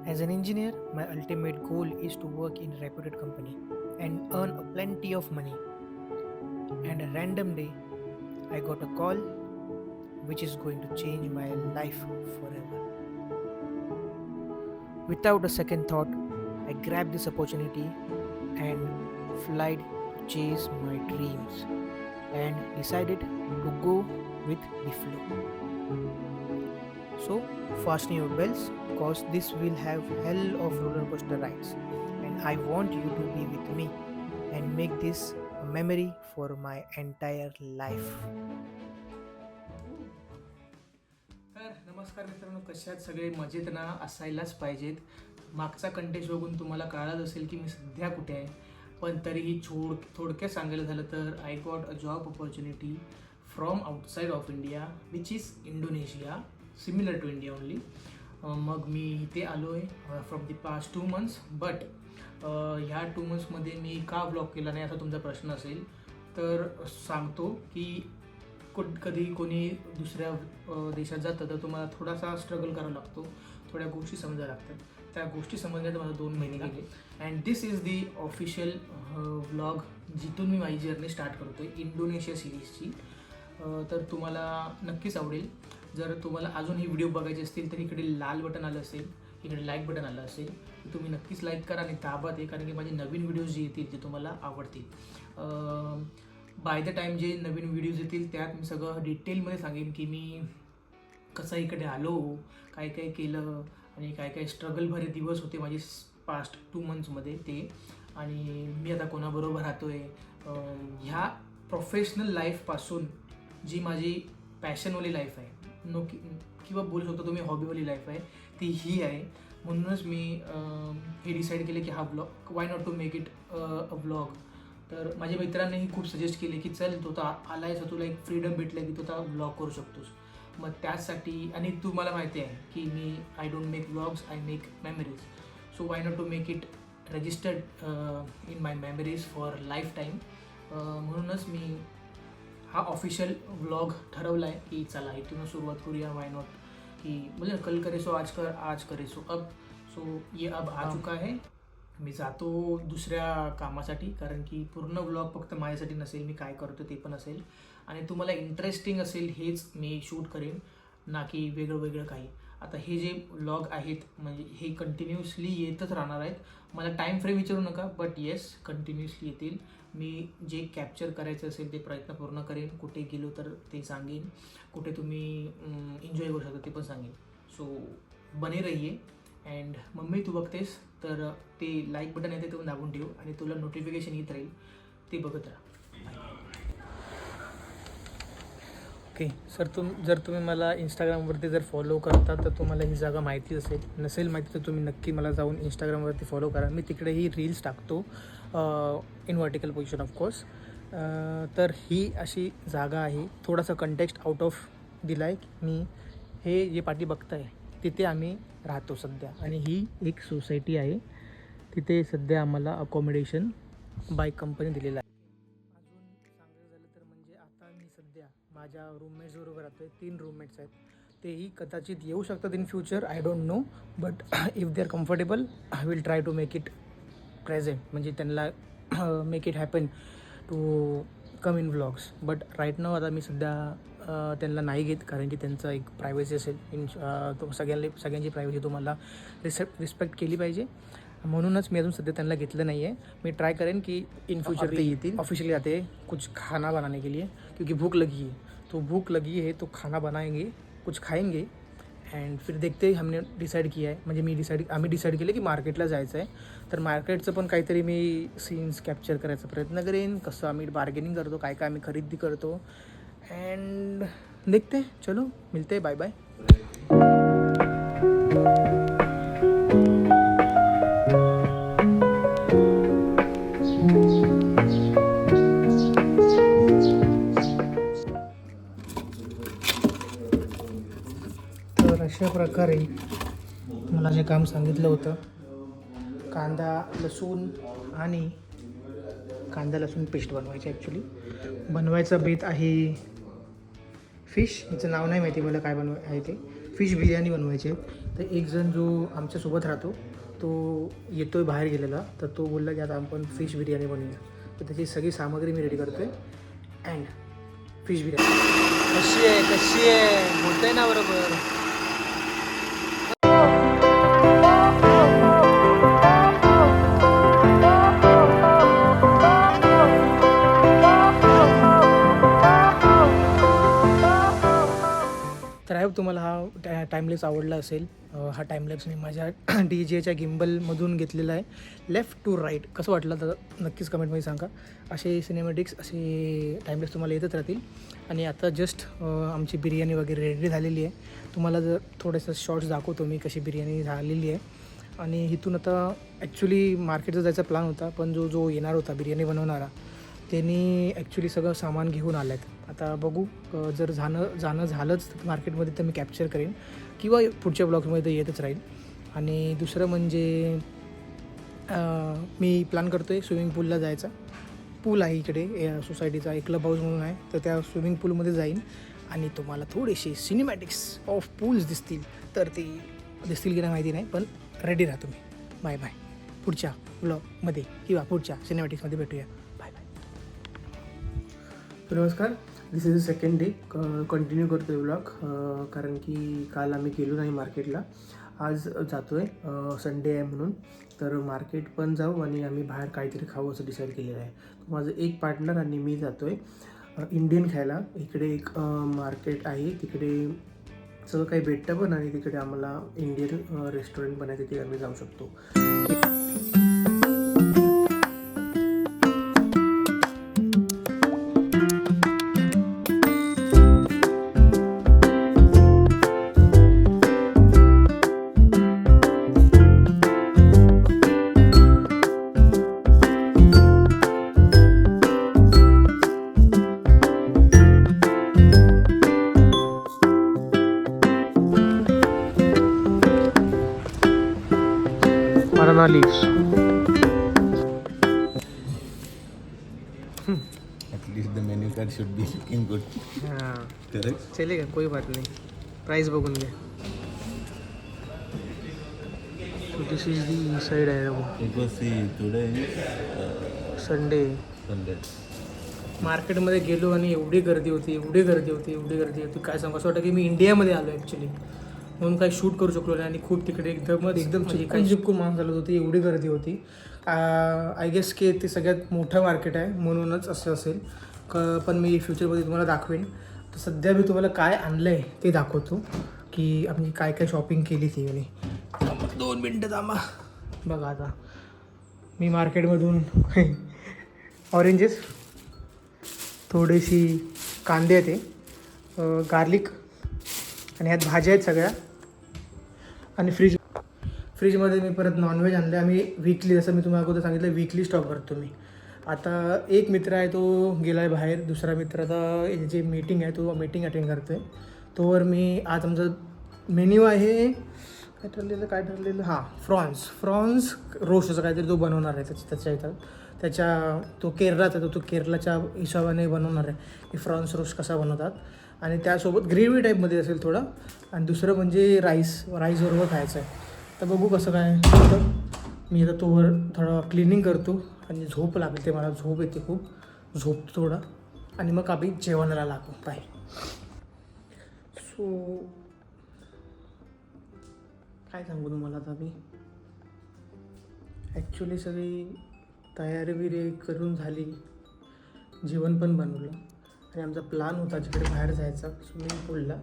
As an engineer, my ultimate goal is to work in a reputed company and earn a plenty of money. And a random day, I got a call which is going to change my life forever. Without a second thought, I grabbed this opportunity and flied to chase my dreams and decided to go with the flow. So, fasten your belts because this will have hell of roller coaster rides, and I want you to be with me and make this a memory for my entire life. तर नमस्कार मित्रांनो, कसे आहात सगळे? मजेत ना? असायलाच पाहिजेत. मागचा कंटेस्ट बघून तुम्हाला कळालंच असेल की मी सध्या कुठे आहे, पण तरीही थोडक्यात सांगायला झालं तर I got a job opportunity from outside of India which is Indonesia, similar to India only. मग मी इथे आलो आहे from the past 2 months. But ह्या 2 monthsमध्ये मी का ब्लॉग केला नाही असा तुमचा प्रश्न असेल तर सांगतो की कधी कोणी दुसऱ्या देशात जातं तर तुम्हाला थोडासा स्ट्रगल करावा लागतो, थोड्या गोष्टी समजायला लागतात. त्या गोष्टी समजण्यात मला 2 महिने गेले. And this is the official vlog जिथून मी माझी जर्नी स्टार्ट करतो आहे इंडोनेशिया सिरीजची. तर तुम्हाला नक्कीच आवडेल. जर तुम्हाला अजून ही व्हिडिओ बघायचे असतील तर इकडे लाल बटन आलं असेल, इकडे लाईक बटन आलं असेल तर तुम्ही नक्कीच लाईक करा आणि दाबा ते, कारण की माझे नवीन व्हिडिओज जे येतील ते तुम्हाला आवडतील. बाय द टाईम जे नवीन व्हिडिओज येतील त्यात मी सगळं डिटेलमध्ये सांगेन की मी कसं इकडे आलो, काय काय केलं आणि काय काय स्ट्रगल भरे दिवस होते माझे पास्ट 2 monthsमध्ये ते, आणि मी आता कोणाबरोबर राहतो आहे. ह्या प्रोफेशनल लाईफपासून जी माझी पॅशनवाली लाईफ आहे किंवा बोलू शकतो तुम्ही हॉबीवाली लाईफ आहे ती ही आहे. म्हणूनच मी हे डिसाईड केले की हा blog why not to make it a blog. तर माझ्या मित्रांनीही खूप सजेस्ट केले की चल तो तर आला आहे, तुला एक फ्रीडम भेटलं की तो आता ब्लॉग करू शकतोस. मग त्यासाठी, आणि तुम्हाला माहिती आहे की मी I don't make vlogs, I make memories. So why not to make it registered in my memories for lifetime. म्हणूनच मी हा ऑफिशियल व्लॉग ठरवला आहे की चला इथून सुरुवात करूया. वाय नॉट की म्हणजे कल करे सो आज करे सो अब. सो ये अब आ चुका है. मी जातो दुसऱ्या कामासाठी, कारण की पूर्ण व्लॉग फक्त माझ्यासाठी नसेल, मी काय करतो ते पण असेल आणि तुम्हाला इंटरेस्टिंग असेल हेच मी शूट करेन, ना की वेगळं वेगळं काही. आता हे जे व्लॉग आहेत म्हणजे हे कंटिन्युअसली येतच राहणार आहेत. मला टाईम फ्रेम विचारू नका, बट येस कंटिन्युअसली येतील. मी जे कॅप्चर करायचं असेल ते प्रयत्न पूर्ण करेन. कुठे गेलो तर ते सांगेन, कुठे तुम्ही एन्जॉय करू शकता ते पण सांगेन. सो बने रहिये. अँड मम्मी तू बघतेस तर ते लाईक बटन येते ते दाबून ठेव आणि तुला नोटिफिकेशन येत राहील, ते बघत राहा. ओके सर, जर तुम्ही मला इंस्टाग्रामवरती जर फॉलो करता तर तुम्हाला ही जागा माहिती असेल. नसेल माहिती तर तुम्ही नक्की मला जाऊन इंस्टाग्रामवरती फॉलो करा. मी तिकडेही रील्स टाकतो इन व्हर्टिकल पोझिशन ऑफकोर्स. तर ही अशी जागा आहे. थोडासा कंटेक्स्ट आउट ऑफ दिला आहे. मी हे जे पाठी बघताय तिथे आम्ही राहतो सध्या, आणि ही एक सोसायटी आहे. तिथे सध्या आम्हाला अकोमोडेशन बाय कंपनी दिलेलं आहे. अजून सांगायचं झालं तर म्हणजे आता मी सध्या माझ्या रूममेट्सबरोबर राहतो आहे. 3 रूममेट्स आहेत. तेही कदाचित येऊ शकतात in future, I don't know. But if they are comfortable I will try to make it present, म्हणजे त्यांना make it happen to come in vlogs. But right now आता मी सध्या त्यांना नाही घेत, कारण की त्यांचं एक प्रायव्हसी असेल. तो सगळ्यांची प्रायव्हसी तुम्हाला रिस्पेक्ट केली पाहिजे. म्हणूनच मी अजून सध्या त्यांना घेतलं नाही आहे. मैं ट्राई करें कि इन फ्यूचर ते येतील. ऑफिशियली आते हैं कुछ खाना बनाने के लिए, क्योंकि भूख लगी है. तो भूख लगी है तो खाना बनाएंगे, कुछ खाएंगे. अँड फिर देखते हमने डिसाईड किया आहे, म्हणजे आम्ही डिसाईड केलं की मार्केटला जायचं आहे. तर मार्केटचं पण काहीतरी मी सीन्स कॅप्चर करायचा प्रयत्न करेन, कसं आम्ही बार्गेनिंग करतो, काय काय आम्ही खरेदी करतो. अँड देखते, चलो मिलते, बाय बाय. तर अशा प्रकारे मला जे काम सांगितलं होतं, कांदा लसूण पेस्ट बनवायची. ॲक्च्युली बनवायचा बेत आहे फिश. हिचं नाव नाही माहिती मला काय आहे ते. फिश बिर्याणी बनवायची आहे. तर एक जण जो आमच्यासोबत राहतो तो येतोय बाहेर गेलेला, तर तो बोलला की आता आपण फिश बिर्याणी बनवूया. तर त्याची सगळी सामग्री मी रेडी करतो आहे अँड फिश बिर्याणी कशी आहे बोलतंय ना बरोबर. तर आय तुम्हाला हा टाईमलेस आवडला असेल. हा टाईमलेस मी माझ्या DJच्या गिम्बलमधून घेतलेला आहे. लेफ्ट टू राईट कसं वाटलं तर नक्कीच कमेंटमध्ये सांगा. असे सिनेमॅटिक्स असे टाईमलेस तुम्हाला येतच राहतील. आणि आता जस्ट आमची बिर्याणी वगैरे रेडी झालेली आहे. तुम्हाला जर थोडंसं शॉर्ट्स दाखवतो मी कशी बिर्याणी झालेली आहे. आणि इथून आता ॲक्च्युली मार्केटचा जायचा प्लॅन होता, पण जो येणार होता बिर्याणी बनवणारा त्यांनी ॲक्च्युली सगळं सामान घेऊन आलं आहेत. आता बघू जर जाणं झालंच मार्केटमध्ये तर मी कॅप्चर करेन किंवा पुढच्या ब्लॉगमध्ये तर येतच राहील. आणि दुसरं म्हणजे मी प्लॅन करतो आहे स्विमिंग पूलला जायचा. पूल आहे इकडे सोसायटीचा, एक क्लब हाऊस म्हणून आहे, तर त्या स्विमिंग पूलमध्ये जाईन आणि तुम्हाला थोडेसे सिनेमॅटिक्स ऑफ पूल्स दिसतील. तर ते दिसतील की नाही माहिती नाही, पण रेडी राहा तुम्ही. Bye bye. पुढच्या ब्लॉगमध्ये किंवा पुढच्या सिनेमॅटिक्समध्ये भेटूया. Bye bye. नमस्कार. This is the second day. Continue करतो आहे ब्लॉग, कारण की काल आम्ही गेलो नाही मार्केटला. आज जातो आहे, संडे आहे म्हणून. तर मार्केट पण जाऊ आणि आम्ही बाहेर काहीतरी खाऊ असं डिसाईड केलेलं आहे. माझं एक पार्टनर आणि मी जातो आहे इंडियन खायला. इकडे एक मार्केट आहे, तिकडे सगळं काही भेटतं पण, आणि तिकडे आम्हाला इंडियन रेस्टॉरंट पण आहे, तिथे आम्ही जाऊ शकतो. Banana leaves. At least the menu card should be looking good. हाँ Correct? चलेगा, कोई बात नहीं. प्राइस बघून घ्या. So this is the inside आहे बघू. Because see, today is Sunday. Sunday. मार्केटमध्ये गेलो आणि एवढी गर्दी होती. काय सांगू, असं वाटतं की मी इंडियामध्ये आलो ॲक्च्युली. म्हणून काही शूट करू शकलो नाही आणि खूप तिकडे एकदम म्हणजे काही चिपकून माणूस झालं होती, एवढी गर्दी होती. आय गेस की ते सगळ्यात मोठं मार्केट आहे म्हणूनच असं असेल. पण मी फ्युचरमध्ये तुम्हाला दाखवेन. तर सध्या मी तुम्हाला काय आणलं आहे ते दाखवतो, की आम्ही काय काय शॉपिंग केली ती. आणि 2 मिनटं थांबा. बघा आता मी मार्केटमधून ऑरेंजेस, थोडीशी कांदे आहेत, ते गार्लिक, आणि ह्यात भाज्या आहेत सगळ्या. आणि फ्रीजमध्ये मी परत नॉनव्हेज आणलं. आम्ही वीकली, जसं मी तुम्हाला अगोदर सांगितलं, वीकली स्टॉक करतो मी. आता एक मित्र आहे तो गेला आहे बाहेर, दुसरा मित्र आता जे मीटिंग आहे तो मीटिंग अटेंड करतो आहे. तोवर मी आज आमचं मेन्यू आहे काय ठरलेलं हां, फ्रॉन्स रोस्टचं काहीतरी तो बनवणार आहे. त्याच्या इथं तो केरळाचा, तो केरळाच्या हिशोबाने बनवणार आहे की फ्रॉन्स रोस्ट कसा बनवतात. आणि त्यासोबत ग्रेव्ही टाईपमध्ये असेल थोडं. आणि दुसरं म्हणजे राईसबरोबर खायचं आहे. तर बघू कसं काय. तर मी आता तोवर थोडं क्लिनिंग करतो आणि झोप लागते, मला झोप येते खूप. झोपतो थोडं आणि मग आम्ही जेवणाला लागू. बाय. सो काय सांगू तुम्हाला, आता मी ॲक्च्युली सगळी तयारी बिरी करून झाली, जेवण पण बनवलं आणि आमचा प्लॅन होता जिकडे बाहेर जायचा स्विमिंग पूलला.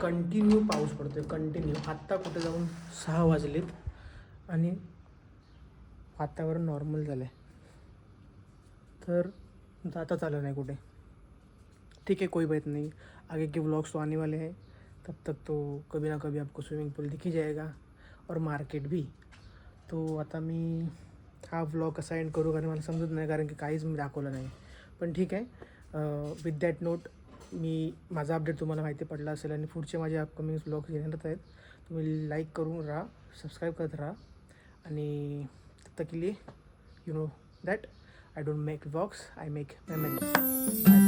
कंटिन्यू पाऊस पडतो आहे, कंटिन्यू. आत्ता कुठे जाऊन 6 वाजलेत आणि वातावरण नॉर्मल झालं आहे, तर जाताच आलं नाही कुठे. ठीक है, कोई बात नहीं. आगे के व्लॉग्स तो आने वाले हैं, तब तक तो कभी ना कभी आपको स्विमिंग पूल दिख ही जाएगा और मार्केट भी. तो आता मी हा व्लॉग कसा एंड करू, कारण मला समजत नाही, कारण की काहीच मी दाखवलं नाही. पण ठीक आहे. विथ दॅट नोट मी माझा अपडेट तुम्हाला माहिती पडला असेल आणि पुढचे माझे अपकमिंग व्लॉग्स येणार आहेत. तुम्ही लाईक करून राहा, सबस्क्राईब करत राहा. आणि तब तक के लिए you know that I don't make vlogs, I make memories.